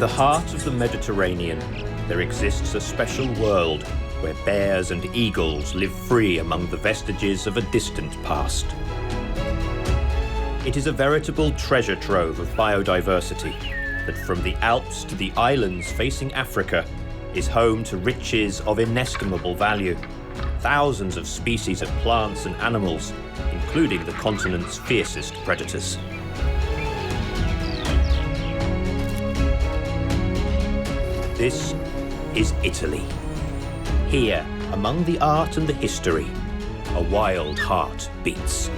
the heart of the Mediterranean, there exists a special world where bears and eagles live free among the vestiges of a distant past. It is a veritable treasure trove of biodiversity that, from the Alps to the islands facing Africa, is home to riches of inestimable value. Thousands of species of plants and animals, including the continent's fiercest predators. This is Italy. Here, among the art and the history, a wild heart beats.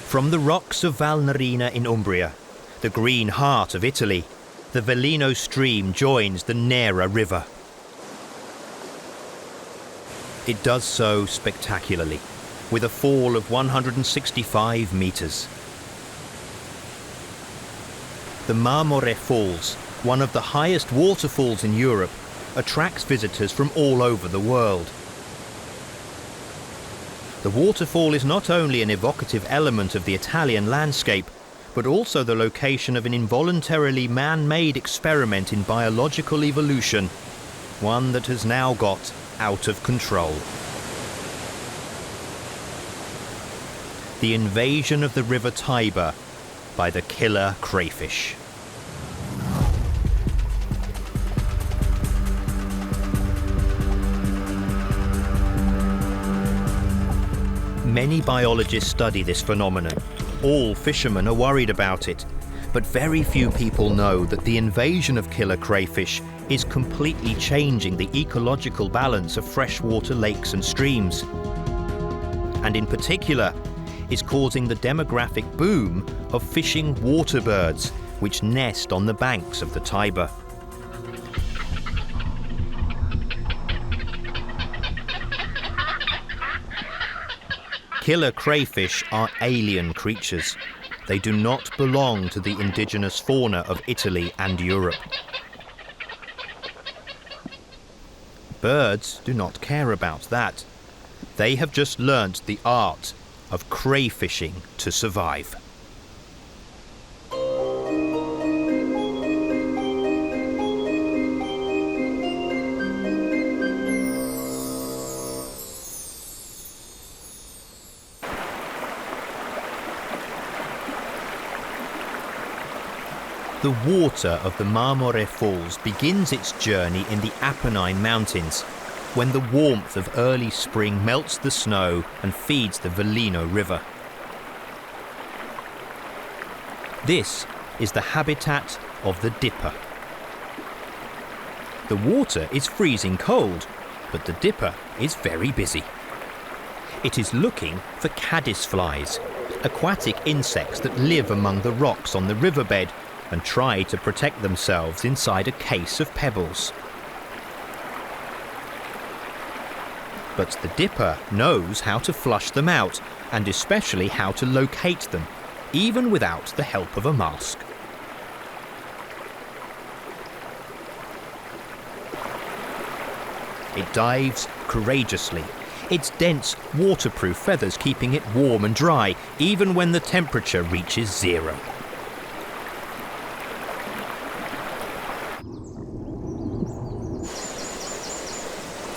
From the rocks of Valnerina in Umbria, the green heart of Italy, the Velino stream joins the Nera River. It does so spectacularly, with a fall of 165 metres. The Marmore Falls, one of the highest waterfalls in Europe, attracts visitors from all over the world. The waterfall is not only an evocative element of the Italian landscape, but also the location of an involuntarily man-made experiment in biological evolution, one that has now got out of control. The invasion of the river Tiber by the killer crayfish. Many biologists study this phenomenon. All fishermen are worried about it, but very few people know that the invasion of killer crayfish is completely changing the ecological balance of freshwater lakes and streams, and in particular is causing the demographic boom of fishing water birds which nest on the banks of the Tiber. Killer crayfish are alien creatures. They do not belong to the indigenous fauna of Italy and Europe. Birds do not care about that. They have just learnt the art of crayfishing to survive. The water of the Marmore Falls begins its journey in the Apennine Mountains, when the warmth of early spring melts the snow and feeds the Velino River. This is the habitat of the dipper. The water is freezing cold, but the dipper is very busy. It is looking for caddisflies, aquatic insects that live among the rocks on the riverbed and try to protect themselves inside a case of pebbles. But the dipper knows how to flush them out, and especially how to locate them, even without the help of a mask. It dives courageously, its dense, waterproof feathers keeping it warm and dry, even when the temperature reaches 0.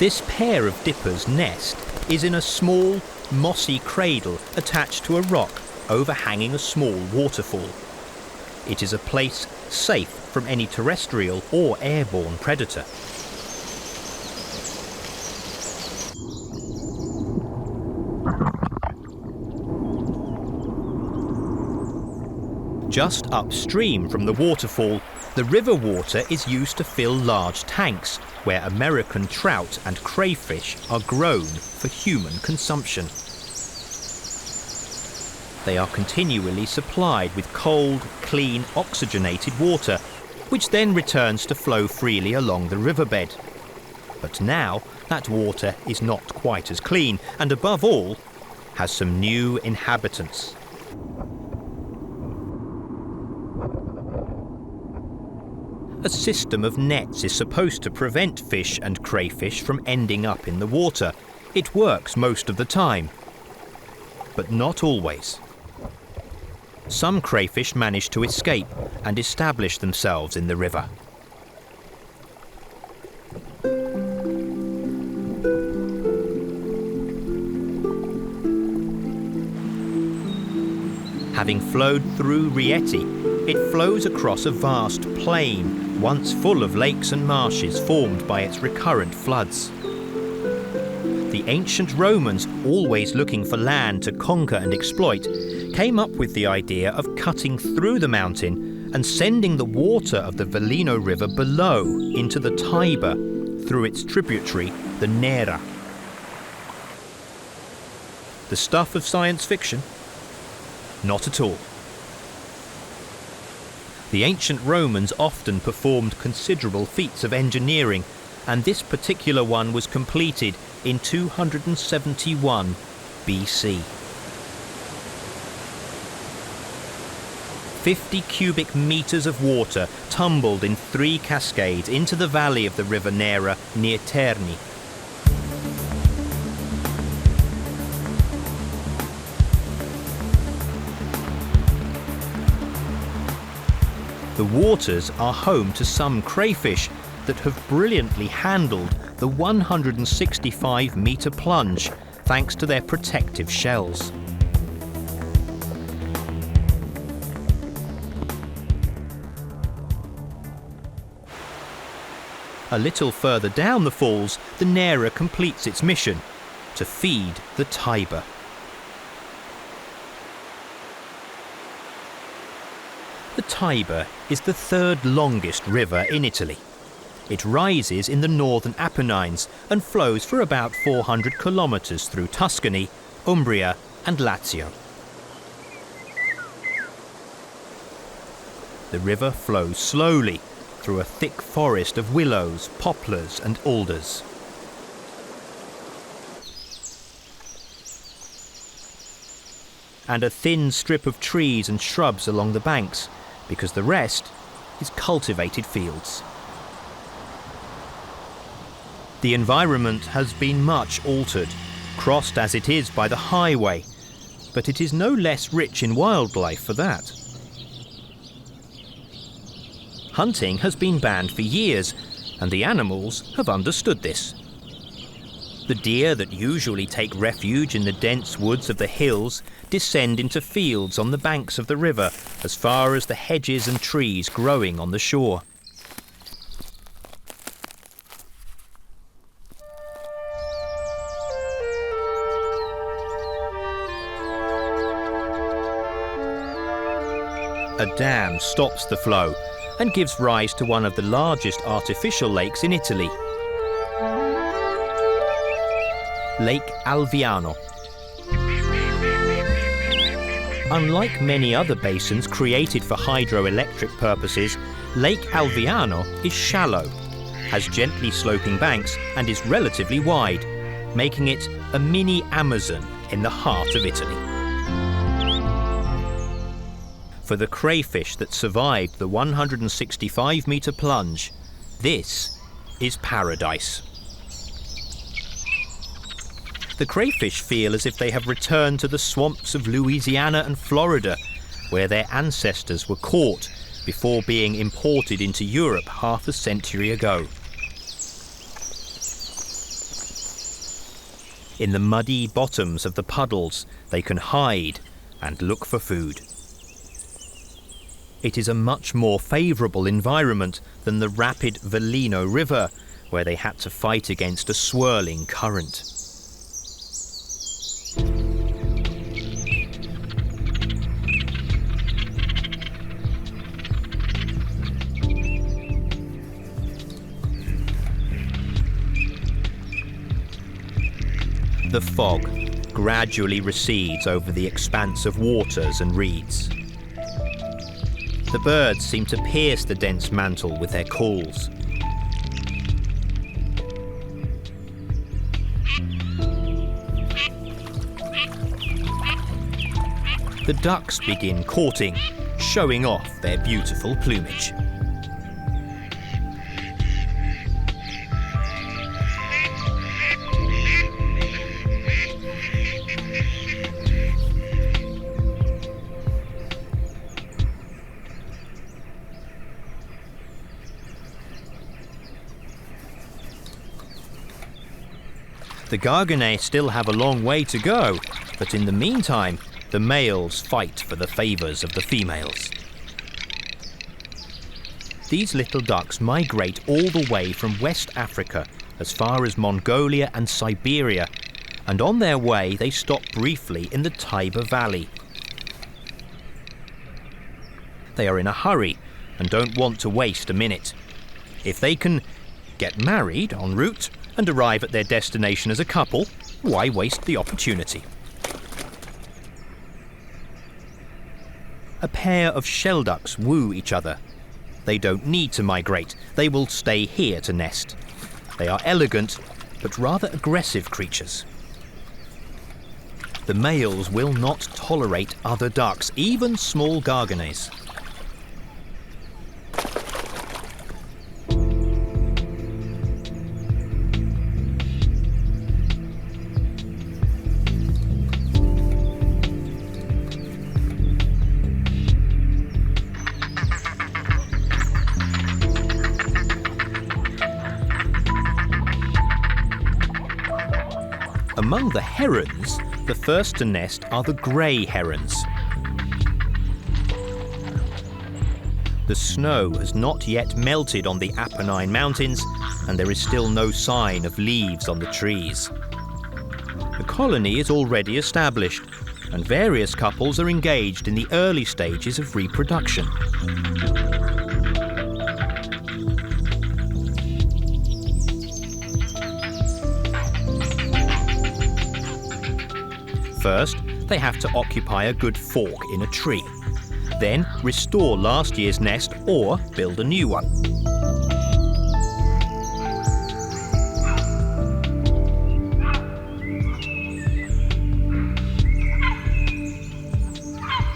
This pair of dippers' nest is in a small, mossy cradle attached to a rock overhanging a small waterfall. It is a place safe from any terrestrial or airborne predator. Just upstream from the waterfall, the river water is used to fill large tanks where American trout and crayfish are grown for human consumption. They are continually supplied with cold, clean, oxygenated water, which then returns to flow freely along the riverbed. But now that water is not quite as clean, and above all, has some new inhabitants. A system of nets is supposed to prevent fish and crayfish from ending up in the water. It works most of the time, but not always. Some crayfish manage to escape and establish themselves in the river. Having flowed through Rieti, it flows across a vast plain, once full of lakes and marshes formed by its recurrent floods. The ancient Romans, always looking for land to conquer and exploit, came up with the idea of cutting through the mountain and sending the water of the Velino River below into the Tiber through its tributary, the Nera. The stuff of science fiction? Not at all. The ancient Romans often performed considerable feats of engineering, and this particular one was completed in 271 BC. 50 cubic meters of water tumbled in 3 cascades into the valley of the river Nera near Terni. The waters are home to some crayfish that have brilliantly handled the 165-meter plunge thanks to their protective shells. A little further down the falls, the Nera completes its mission to feed the Tiber. The Tiber is the 3rd longest river in Italy. It rises in the northern Apennines and flows for about 400 kilometers through Tuscany, Umbria and Lazio. The river flows slowly through a thick forest of willows, poplars and alders. And a thin strip of trees and shrubs along the banks, because the rest is cultivated fields. The environment has been much altered, crossed as it is by the highway, but it is no less rich in wildlife for that. Hunting has been banned for years, and the animals have understood this. The deer that usually take refuge in the dense woods of the hills descend into fields on the banks of the river as far as the hedges and trees growing on the shore. A dam stops the flow and gives rise to one of the largest artificial lakes in Italy, Lake Alviano. Unlike many other basins created for hydroelectric purposes, Lake Alviano is shallow, has gently sloping banks and is relatively wide, making it a mini Amazon in the heart of Italy. For the crayfish that survived the 165-meter plunge, this is paradise. The crayfish feel as if they have returned to the swamps of Louisiana and Florida, where their ancestors were caught before being imported into Europe half a century ago. In the muddy bottoms of the puddles, they can hide and look for food. It is a much more favourable environment than the rapid Velino River, where they had to fight against a swirling current. The fog gradually recedes over the expanse of waters and reeds. The birds seem to pierce the dense mantle with their calls. The ducks begin courting, showing off their beautiful plumage. The Garganets still have a long way to go, but in the meantime, the males fight for the favours of the females. These little ducks migrate all the way from West Africa as far as Mongolia and Siberia, and on their way they stop briefly in the Tiber Valley. They are in a hurry and don't want to waste a minute. If they can get married en route and arrive at their destination as a couple, why waste the opportunity? A pair of shelducks woo each other. They don't need to migrate. They will stay here to nest. They are elegant, but rather aggressive creatures. The males will not tolerate other ducks, even small Garganets. Among the herons, the first to nest are the grey herons. The snow has not yet melted on the Apennine Mountains, and there is still no sign of leaves on the trees. The colony is already established, and various couples are engaged in the early stages of reproduction. First, they have to occupy a good fork in a tree. Then, restore last year's nest or build a new one.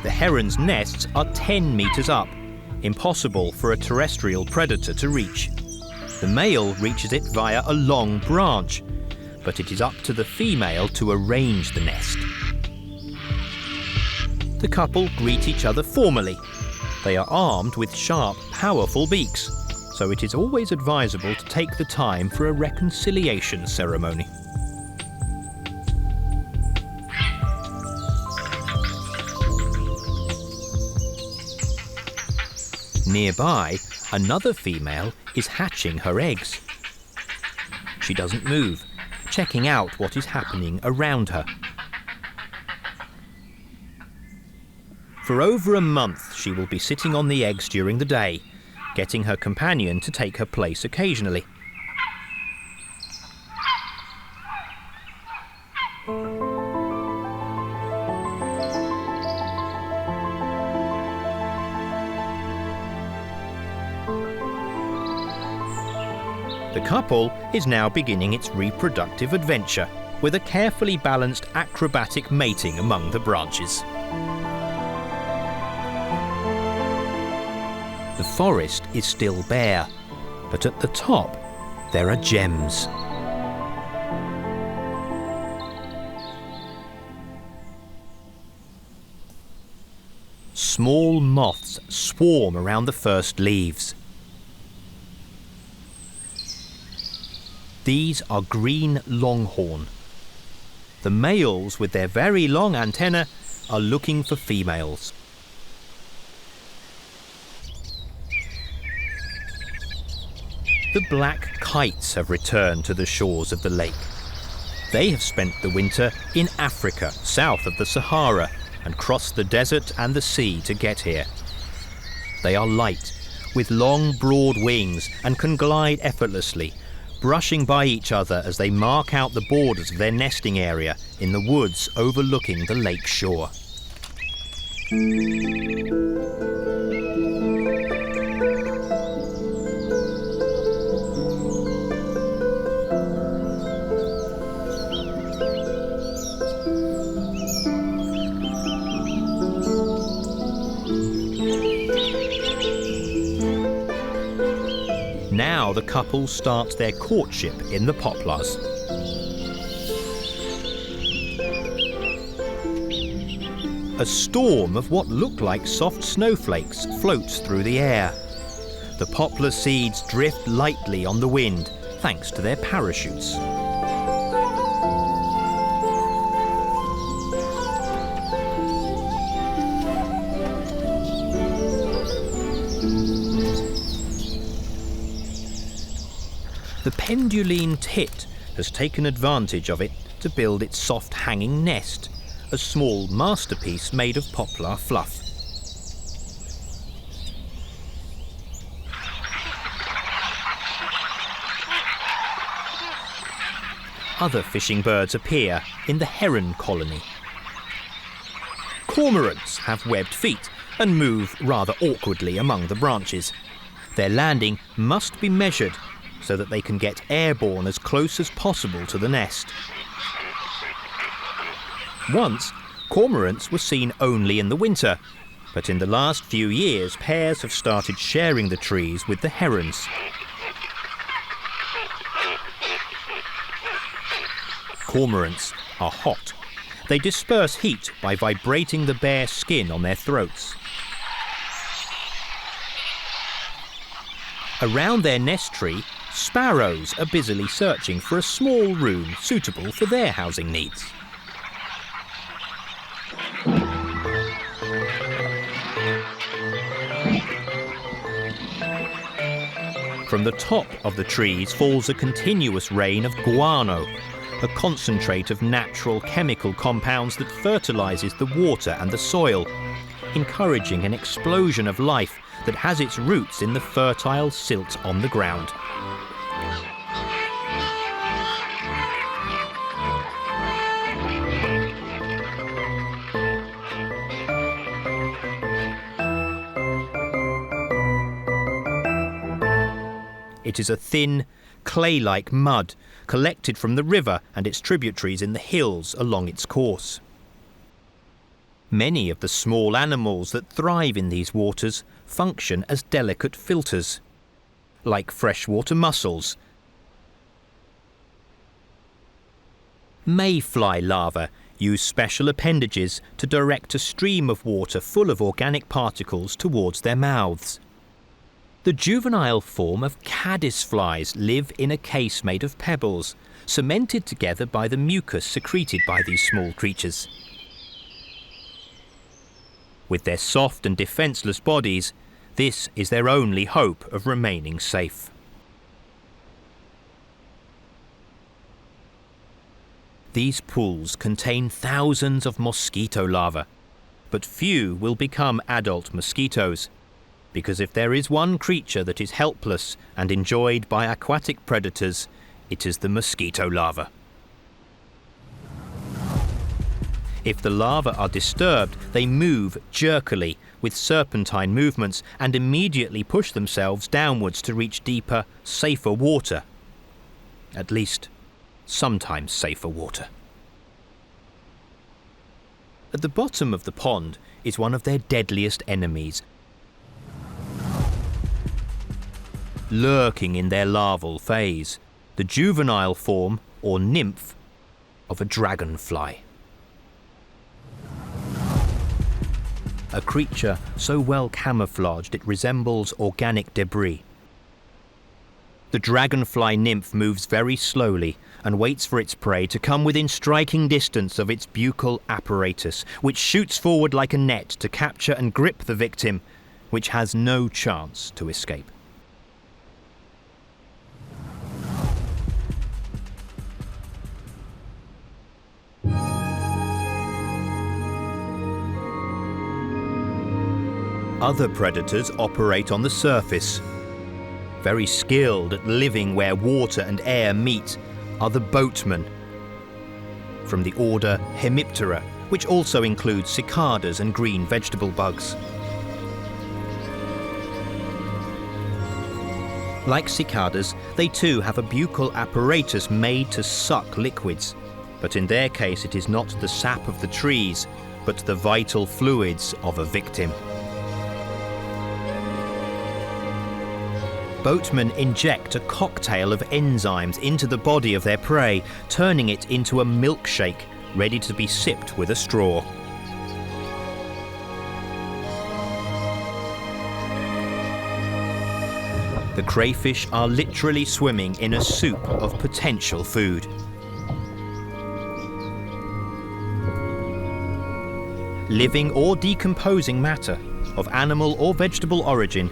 The herons' nests are 10 meters up, impossible for a terrestrial predator to reach. The male reaches it via a long branch, but it is up to the female to arrange the nest. The couple greet each other formally. They are armed with sharp, powerful beaks, so it is always advisable to take the time for a reconciliation ceremony. Nearby, another female is hatching her eggs. She doesn't move, checking out what is happening around her. For over a month, she will be sitting on the eggs during the day, getting her companion to take her place occasionally. The couple is now beginning its reproductive adventure with a carefully balanced acrobatic mating among the branches. The forest is still bare, but at the top there are gems. Small moths swarm around the first leaves. These are green longhorn. The males, with their very long antennae, are looking for females. The black kites have returned to the shores of the lake. They have spent the winter in Africa, south of the Sahara, and crossed the desert and the sea to get here. They are light, with long, broad wings, and can glide effortlessly, brushing by each other as they mark out the borders of their nesting area in the woods overlooking the lake shore. Now the couple starts their courtship in the poplars. A storm of what look like soft snowflakes floats through the air. The poplar seeds drift lightly on the wind, thanks to their parachutes. The penduline tit has taken advantage of it to build its soft hanging nest, a small masterpiece made of poplar fluff. Other fishing birds appear in the heron colony. Cormorants have webbed feet and move rather awkwardly among the branches. Their landing must be measured so that they can get airborne as close as possible to the nest. Once, cormorants were seen only in the winter, but in the last few years pairs have started sharing the trees with the herons. Cormorants are hot. They disperse heat by vibrating the bare skin on their throats. Around their nest tree, sparrows are busily searching for a small room suitable for their housing needs. From the top of the trees falls a continuous rain of guano, a concentrate of natural chemical compounds that fertilises the water and the soil, encouraging an explosion of life that has its roots in the fertile silt on the ground. It is a thin, clay-like mud collected from the river and its tributaries in the hills along its course. Many of the small animals that thrive in these waters function as delicate filters, like freshwater mussels. Mayfly larvae use special appendages to direct a stream of water full of organic particles towards their mouths. The juvenile form of caddisflies live in a case made of pebbles, cemented together by the mucus secreted by these small creatures. With their soft and defenceless bodies, this is their only hope of remaining safe. These pools contain thousands of mosquito larvae, but few will become adult mosquitoes, because if there is one creature that is helpless and enjoyed by aquatic predators, it is the mosquito larva. If the larvae are disturbed, they move jerkily with serpentine movements and immediately push themselves downwards to reach deeper, safer water. At least, sometimes safer water. At the bottom of the pond is one of their deadliest enemies, lurking in their larval phase, the juvenile form, or nymph, of a dragonfly. A creature so well camouflaged it resembles organic debris. The dragonfly nymph moves very slowly and waits for its prey to come within striking distance of its buccal apparatus, which shoots forward like a net to capture and grip the victim, which has no chance to escape. Other predators operate on the surface. Very skilled at living where water and air meet are the boatmen, from the order Hemiptera, which also includes cicadas and green vegetable bugs. Like cicadas, they too have a buccal apparatus made to suck liquids, but in their case it is not the sap of the trees, but the vital fluids of a victim. Boatmen inject a cocktail of enzymes into the body of their prey, turning it into a milkshake ready to be sipped with a straw. The crayfish are literally swimming in a soup of potential food. Living or decomposing matter, of animal or vegetable origin,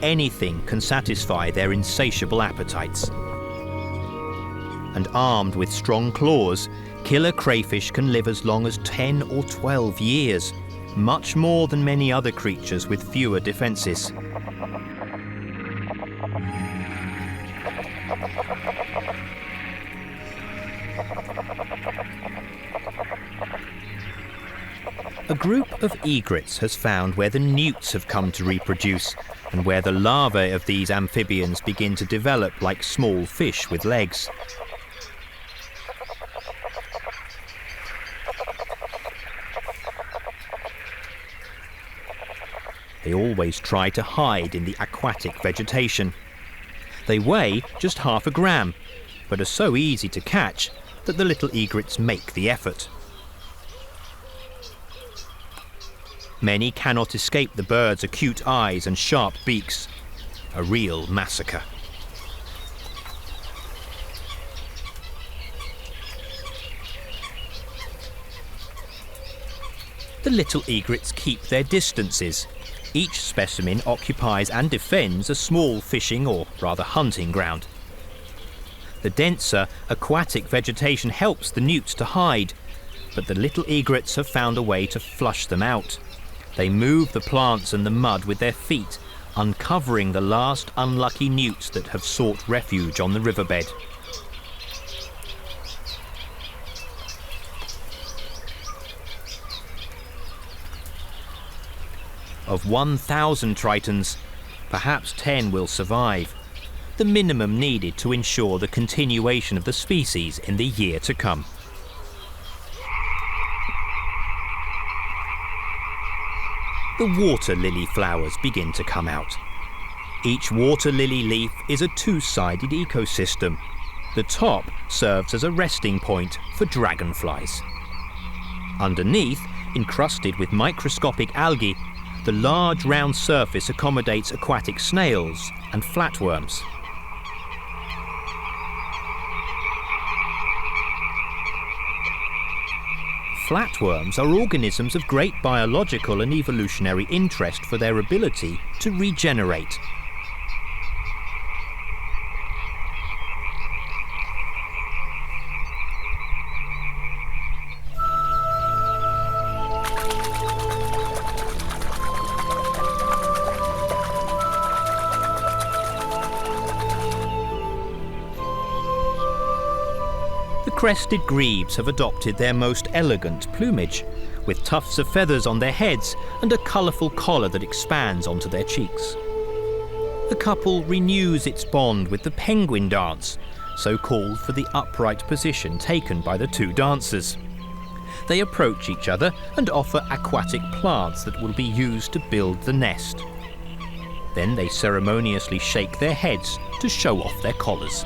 anything can satisfy their insatiable appetites. and armed with strong claws, killer crayfish can live as long as 10 or 12 years, much more than many other creatures with fewer defences. A group of egrets has found where the newts have come to reproduce and where the larvae of these amphibians begin to develop like small fish with legs. They always try to hide in the aquatic vegetation. They weigh just half a gram, but are so easy to catch that the little egrets make the effort. Many cannot escape the birds' acute eyes and sharp beaks. A real massacre. The little egrets keep their distances. Each specimen occupies and defends a small fishing or rather hunting ground. The denser aquatic vegetation helps the newts to hide, but the little egrets have found a way to flush them out. They move the plants and the mud with their feet, uncovering the last unlucky newts that have sought refuge on the riverbed. Of 1,000 tritons, perhaps 10 will survive, the minimum needed to ensure the continuation of the species in the year to come. The water lily flowers begin to come out. Each water lily leaf is a two-sided ecosystem. The top serves as a resting point for dragonflies. Underneath, encrusted with microscopic algae, the large round surface accommodates aquatic snails and flatworms. Flatworms are organisms of great biological and evolutionary interest for their ability to regenerate. The crested grebes have adopted their most elegant plumage, with tufts of feathers on their heads and a colourful collar that expands onto their cheeks. The couple renews its bond with the penguin dance, so called for the upright position taken by the two dancers. They approach each other and offer aquatic plants that will be used to build the nest. Then they ceremoniously shake their heads to show off their collars.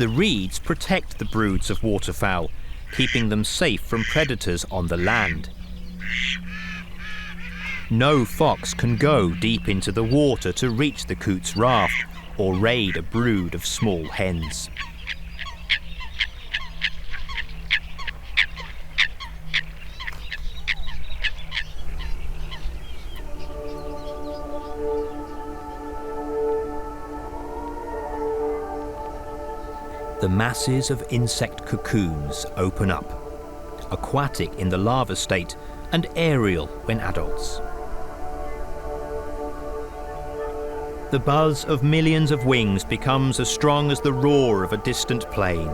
The reeds protect the broods of waterfowl, keeping them safe from predators on the land. No fox can go deep into the water to reach the coot's raft or raid a brood of small hens. The masses of insect cocoons open up, aquatic in the larva state and aerial when adults. The buzz of millions of wings becomes as strong as the roar of a distant plane.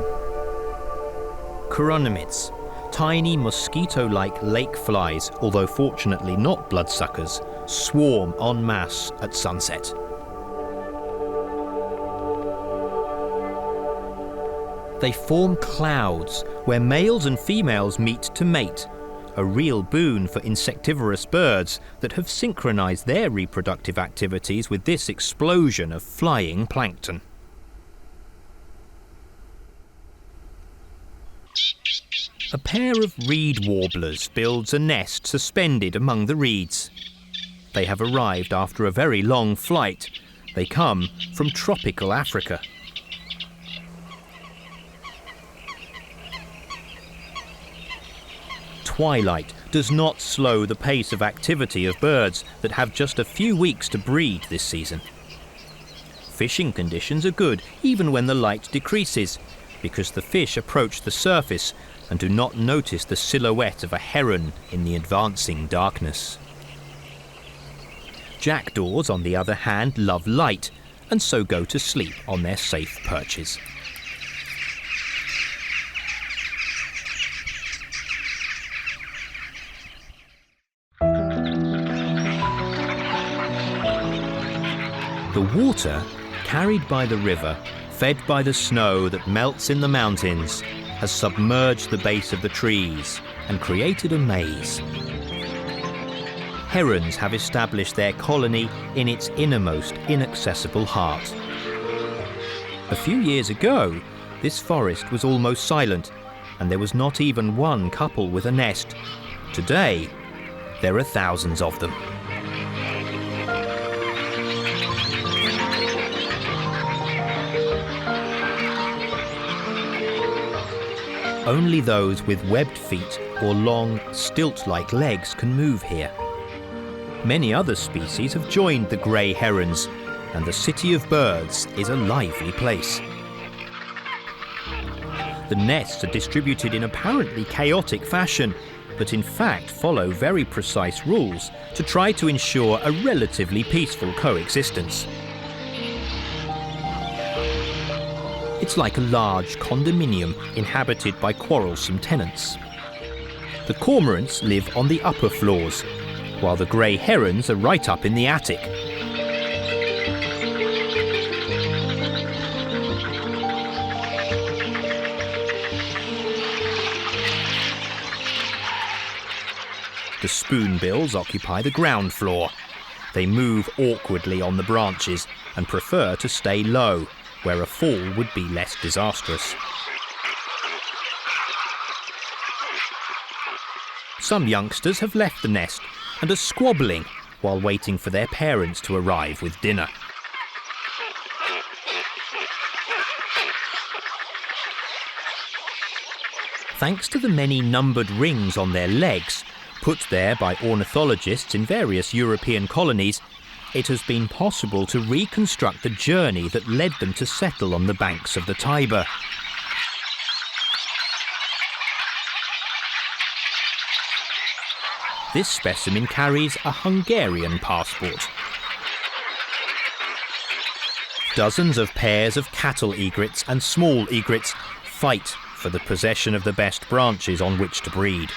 Chironomids, tiny mosquito-like lake flies, although fortunately not bloodsuckers, swarm en masse at sunset. They form clouds where males and females meet to mate, a real boon for insectivorous birds that have synchronized their reproductive activities with this explosion of flying plankton. A pair of reed warblers builds a nest suspended among the reeds. They have arrived after a very long flight. They come from tropical Africa. Twilight does not slow the pace of activity of birds that have just a few weeks to breed this season. Fishing conditions are good even when the light decreases, because the fish approach the surface and do not notice the silhouette of a heron in the advancing darkness. Jackdaws, on the other hand, love light and so go to sleep on their safe perches. The water, carried by the river, fed by the snow that melts in the mountains, has submerged the base of the trees and created a maze. Herons have established their colony in its innermost, inaccessible heart. A few years ago, this forest was almost silent, and there was not even one couple with a nest. Today, there are thousands of them. Only those with webbed feet or long, stilt-like legs can move here. Many other species have joined the grey herons, and the city of birds is a lively place. The nests are distributed in apparently chaotic fashion, but in fact follow very precise rules to try to ensure a relatively peaceful coexistence. It's like a large condominium inhabited by quarrelsome tenants. The cormorants live on the upper floors, while the grey herons are right up in the attic. The spoonbills occupy the ground floor. They move awkwardly on the branches and prefer to stay low, where a fall would be less disastrous. Some youngsters have left the nest and are squabbling while waiting for their parents to arrive with dinner. Thanks to the many numbered rings on their legs, put there by ornithologists in various European colonies, it has been possible to reconstruct the journey that led them to settle on the banks of the Tiber. This specimen carries a Hungarian passport. Dozens of pairs of cattle egrets and small egrets fight for the possession of the best branches on which to breed.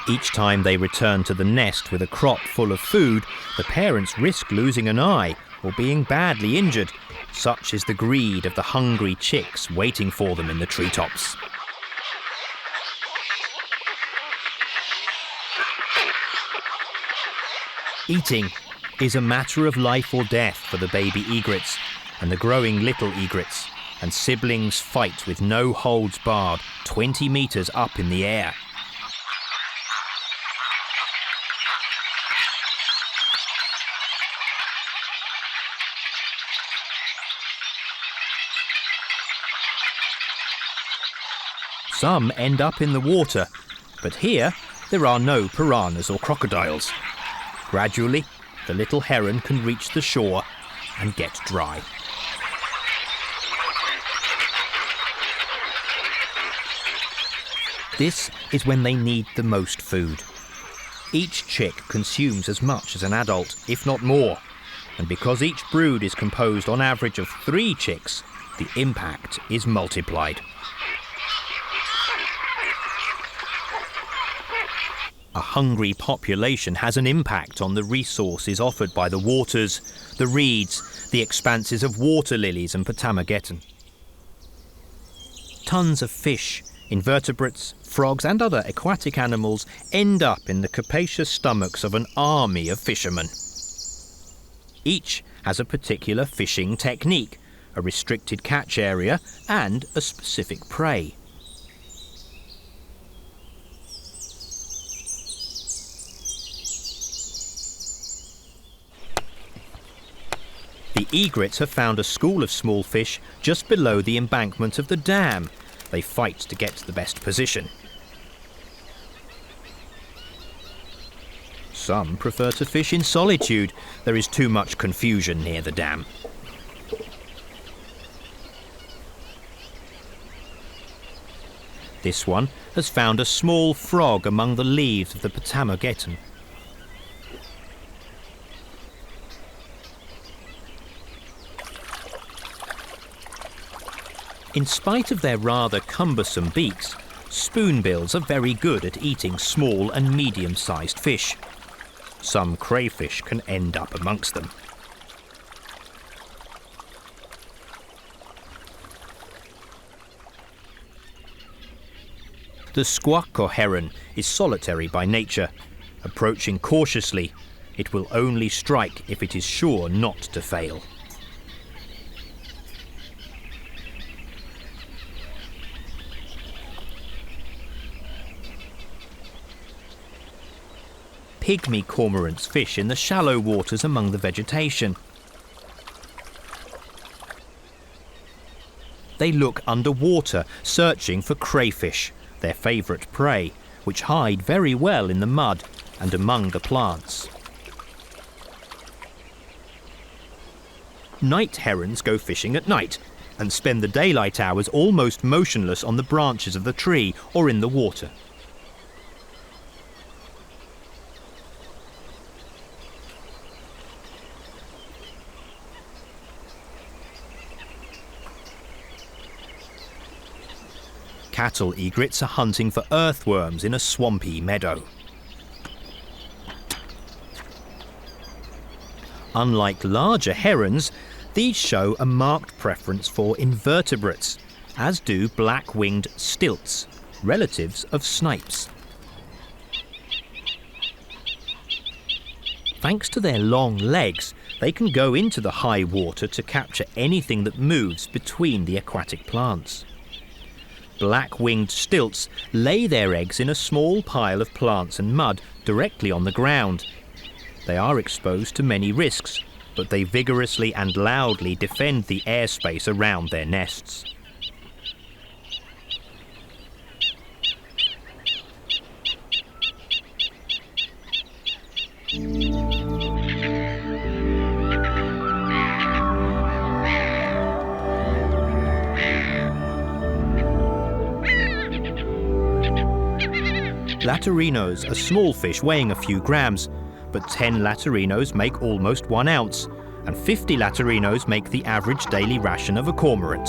Each time they return to the nest with a crop full of food, the parents risk losing an eye or being badly injured. Such is the greed of the hungry chicks waiting for them in the treetops. Eating is a matter of life or death for the baby egrets and the growing little egrets, and siblings fight with no holds barred 20 metres up in the air. Some end up in the water, but here there are no piranhas or crocodiles. Gradually, the little heron can reach the shore and get dry. This is when they need the most food. Each chick consumes as much as an adult, if not more, and because each brood is composed on average of 3 chicks, the impact is multiplied. A hungry population has an impact on the resources offered by the waters, the reeds, the expanses of water lilies and Potamageddon. Tons of fish, invertebrates, frogs and other aquatic animals end up in the capacious stomachs of an army of fishermen. Each has a particular fishing technique, a restricted catch area and a specific prey. The egrets have found a school of small fish just below the embankment of the dam. They fight to get the best position. Some prefer to fish in solitude. There is too much confusion near the dam. This one has found a small frog among the leaves of the Potamogeton. In spite of their rather cumbersome beaks, spoonbills are very good at eating small and medium-sized fish. Some crayfish can end up amongst them. The squawk or heron is solitary by nature. Approaching cautiously, it will only strike if it is sure not to fail. Pygmy cormorants fish in the shallow waters among the vegetation. They look underwater, searching for crayfish, their favourite prey, which hide very well in the mud and among the plants. Night herons go fishing at night and spend the daylight hours almost motionless on the branches of the tree or in the water. Cattle egrets are hunting for earthworms in a swampy meadow. Unlike larger herons, these show a marked preference for invertebrates, as do black-winged stilts, relatives of snipes. Thanks to their long legs, they can go into the high water to capture anything that moves between the aquatic plants. Black-winged stilts lay their eggs in a small pile of plants and mud directly on the ground. They are exposed to many risks, but they vigorously and loudly defend the airspace around their nests. Laterinos are small fish weighing a few grams, but 10 laterinos make almost 1 ounce, and 50 laterinos make the average daily ration of a cormorant.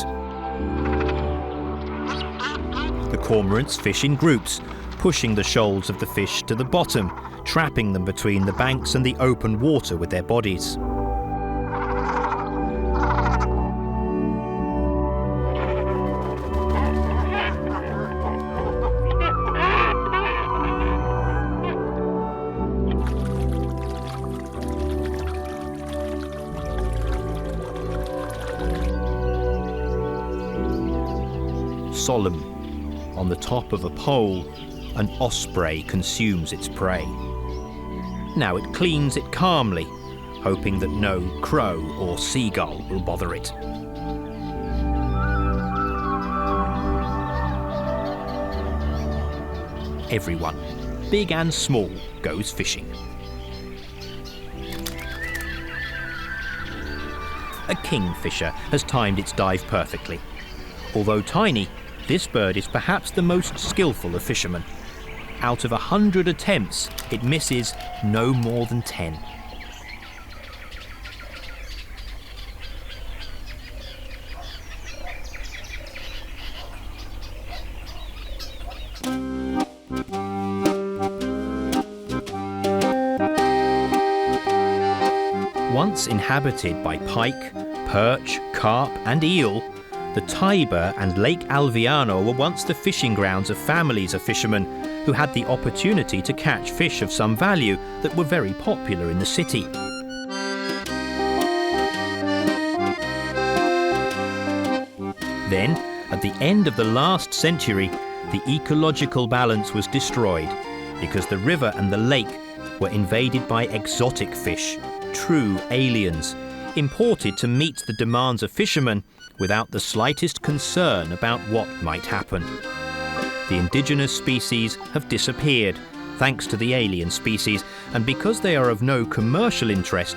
The cormorants fish in groups, pushing the shoals of the fish to the bottom, trapping them between the banks and the open water with their bodies. Solemn, on the top of a pole, an osprey consumes its prey. Now it cleans it calmly, hoping that no crow or seagull will bother it. Everyone, big and small, goes fishing. A kingfisher has timed its dive perfectly. Although tiny, this bird is perhaps the most skillful of fishermen. Out of 100 attempts, it misses no more than 10. Once inhabited by pike, perch, carp and eel, the Tiber and Lake Alviano were once the fishing grounds of families of fishermen who had the opportunity to catch fish of some value that were very popular in the city. Then, at the end of the last century, the ecological balance was destroyed because the river and the lake were invaded by exotic fish, true aliens, imported to meet the demands of fishermen without the slightest concern about what might happen. The indigenous species have disappeared thanks to the alien species, and because they are of no commercial interest,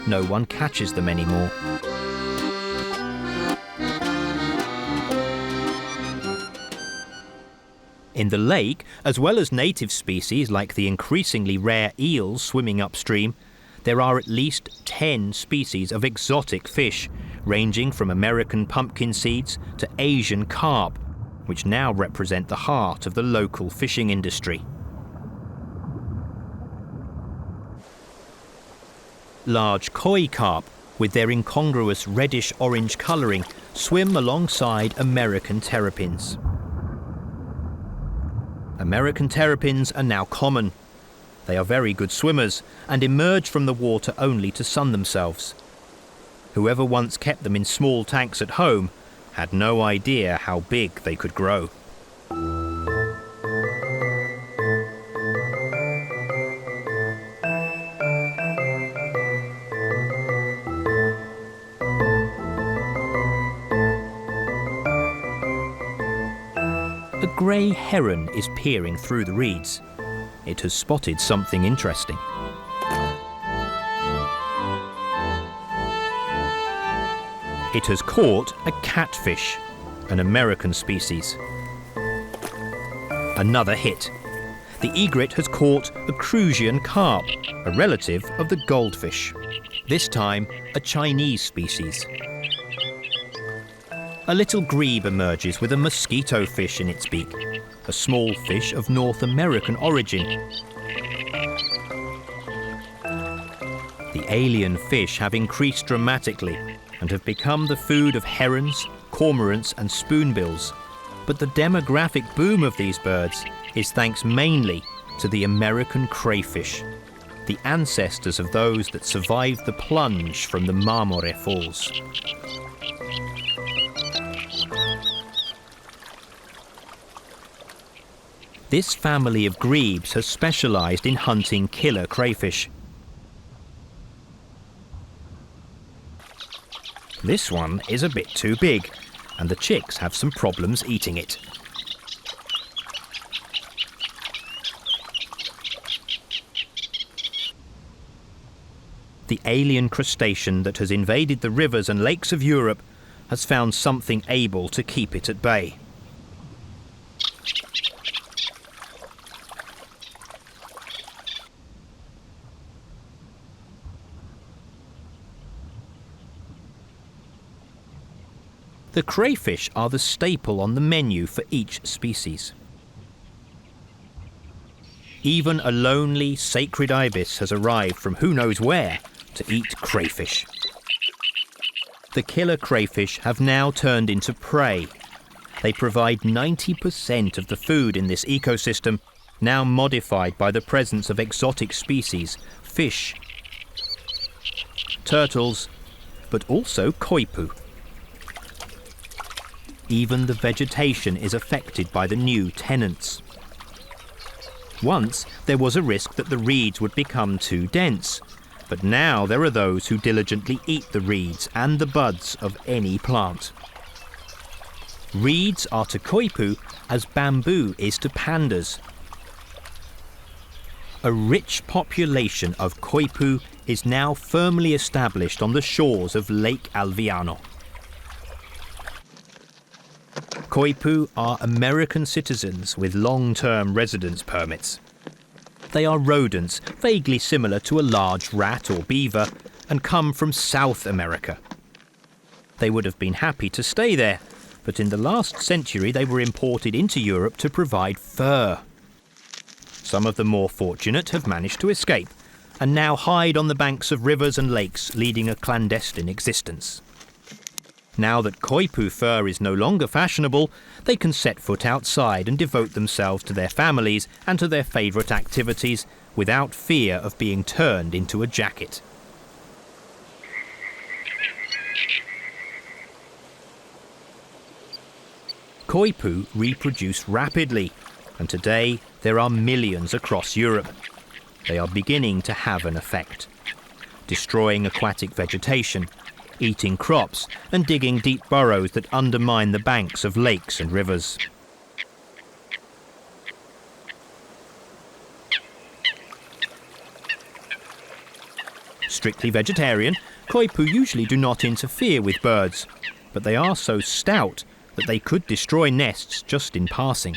no one catches them anymore. In the lake, as well as native species like the increasingly rare eels swimming upstream, there are at least 10 species of exotic fish, ranging from American pumpkin seeds to Asian carp, which now represent the heart of the local fishing industry. Large koi carp, with their incongruous reddish-orange colouring, swim alongside American terrapins. American terrapins are now common. They are very good swimmers and emerge from the water only to sun themselves. Whoever once kept them in small tanks at home had no idea how big they could grow. A grey heron is peering through the reeds. It has spotted something interesting. It has caught a catfish, an American species. Another hit. The egret has caught a Crucian carp, a relative of the goldfish. This time, a Chinese species. A little grebe emerges with a mosquito fish in its beak, a small fish of North American origin. The alien fish have increased dramatically and have become the food of herons, cormorants and spoonbills. But the demographic boom of these birds is thanks mainly to the American crayfish, the ancestors of those that survived the plunge from the Marmore Falls. This family of grebes has specialised in hunting killer crayfish. This one is a bit too big, and the chicks have some problems eating it. The alien crustacean that has invaded the rivers and lakes of Europe has found something able to keep it at bay. The crayfish are the staple on the menu for each species. Even a lonely, sacred ibis has arrived from who knows where to eat crayfish. The killer crayfish have now turned into prey. They provide 90% of the food in this ecosystem, now modified by the presence of exotic species, fish, turtles, but also coypu. Even the vegetation is affected by the new tenants. Once, there was a risk that the reeds would become too dense, but now there are those who diligently eat the reeds and the buds of any plant. Reeds are to coypu as bamboo is to pandas. A rich population of coypu is now firmly established on the shores of Lake Alviano. Coypu are American citizens with long-term residence permits. They are rodents vaguely similar to a large rat or beaver and come from South America. They would have been happy to stay there, but in the last century they were imported into Europe to provide fur. Some of the more fortunate have managed to escape and now hide on the banks of rivers and lakes, leading a clandestine existence. Now that coypu fur is no longer fashionable, they can set foot outside and devote themselves to their families and to their favourite activities without fear of being turned into a jacket. Coypu reproduce rapidly, and today there are millions across Europe. They are beginning to have an effect, destroying aquatic vegetation, eating crops, and digging deep burrows that undermine the banks of lakes and rivers. Strictly vegetarian, coypu usually do not interfere with birds, but they are so stout that they could destroy nests just in passing.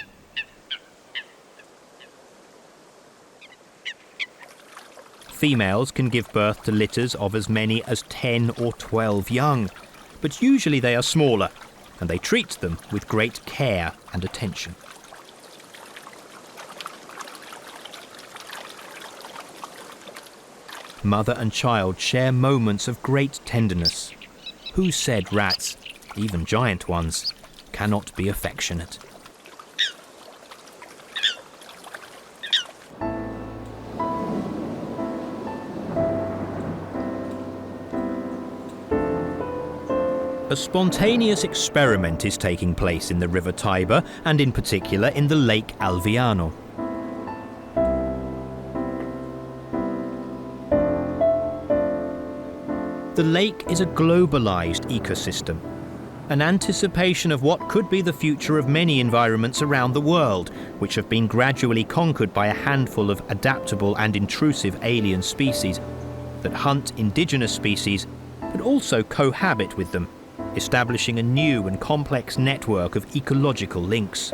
Females can give birth to litters of as many as 10 or 12 young, but usually they are smaller, and they treat them with great care and attention. Mother and child share moments of great tenderness. Who said rats, even giant ones, cannot be affectionate? A spontaneous experiment is taking place in the River Tiber, and in particular in the Lake Alviano. The lake is a globalized ecosystem, an anticipation of what could be the future of many environments around the world, which have been gradually conquered by a handful of adaptable and intrusive alien species that hunt indigenous species but also cohabit with them, establishing a new and complex network of ecological links.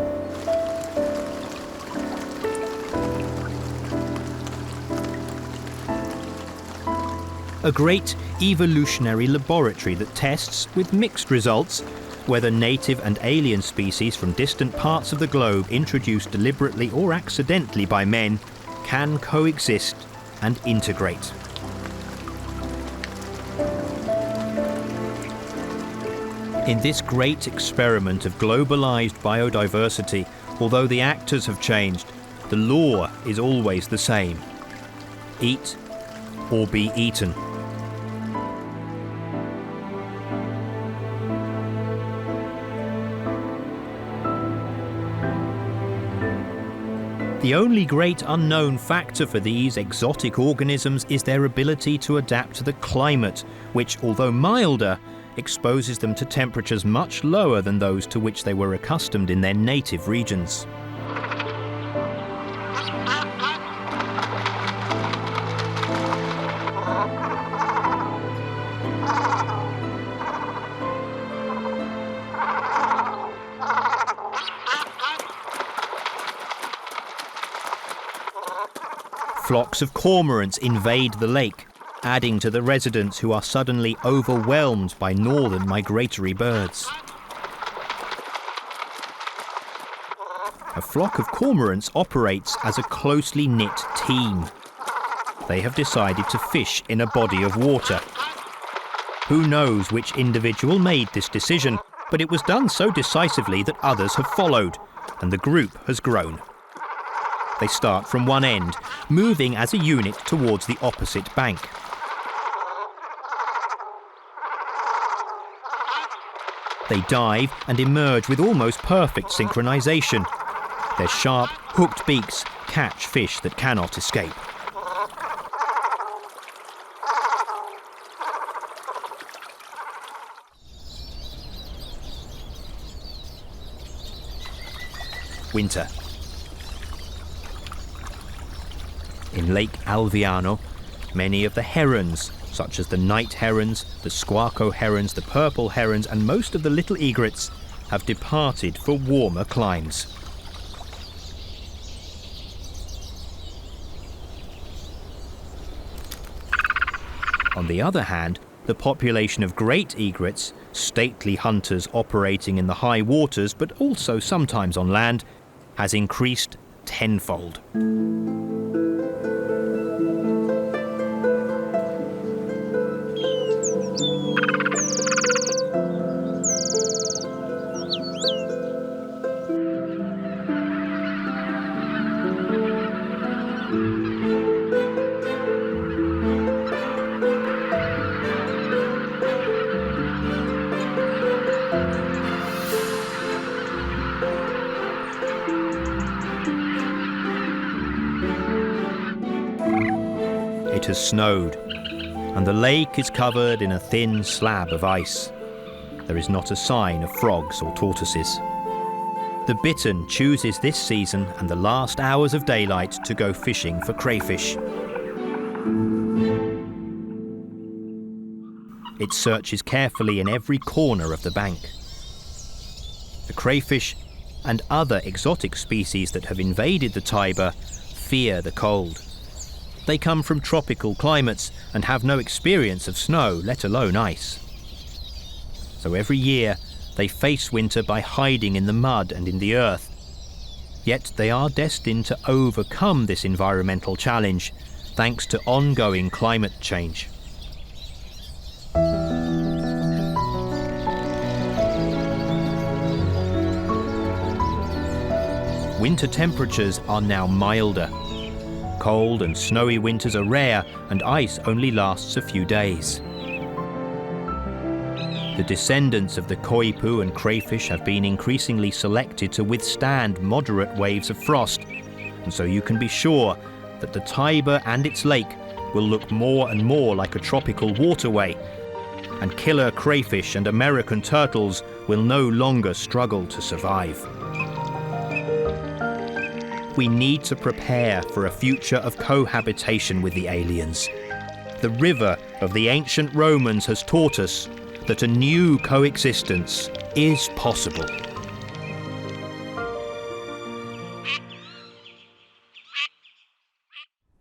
A great evolutionary laboratory that tests, with mixed results, whether native and alien species from distant parts of the globe introduced deliberately or accidentally by men can coexist and integrate. In this great experiment of globalized biodiversity, although the actors have changed, the law is always the same: eat or be eaten. The only great unknown factor for these exotic organisms is their ability to adapt to the climate, which, although milder, exposes them to temperatures much lower than those to which they were accustomed in their native regions. Flocks of cormorants invade the lake, adding to the residents who are suddenly overwhelmed by northern migratory birds. A flock of cormorants operates as a closely knit team. They have decided to fish in a body of water. Who knows which individual made this decision, but it was done so decisively that others have followed, and the group has grown. They start from one end, moving as a unit towards the opposite bank. They dive and emerge with almost perfect synchronization. Their sharp, hooked beaks catch fish that cannot escape. Winter. In Lake Alviano, many of the herons, such as the night herons, the squarco herons, the purple herons, and most of the little egrets, have departed for warmer climes. On the other hand, the population of great egrets, stately hunters operating in the high waters but also sometimes on land, has increased tenfold. it has snowed, and the lake is covered in a thin slab of ice. There is not a sign of frogs or tortoises. The bittern chooses this season and the last hours of daylight to go fishing for crayfish. It searches carefully in every corner of the bank. The crayfish and other exotic species that have invaded the Tiber fear the cold. They come from tropical climates and have no experience of snow, let alone ice. So every year they face winter by hiding in the mud and in the earth. Yet they are destined to overcome this environmental challenge thanks to ongoing climate change. Winter temperatures are now milder. Cold and snowy winters are rare, and ice only lasts a few days. The descendants of the coypu and crayfish have been increasingly selected to withstand moderate waves of frost, and so you can be sure that the Tiber and its lake will look more and more like a tropical waterway, and killer crayfish and American turtles will no longer struggle to survive. We need to prepare for a future of cohabitation with the aliens. The river of the ancient Romans has taught us that a new coexistence is possible.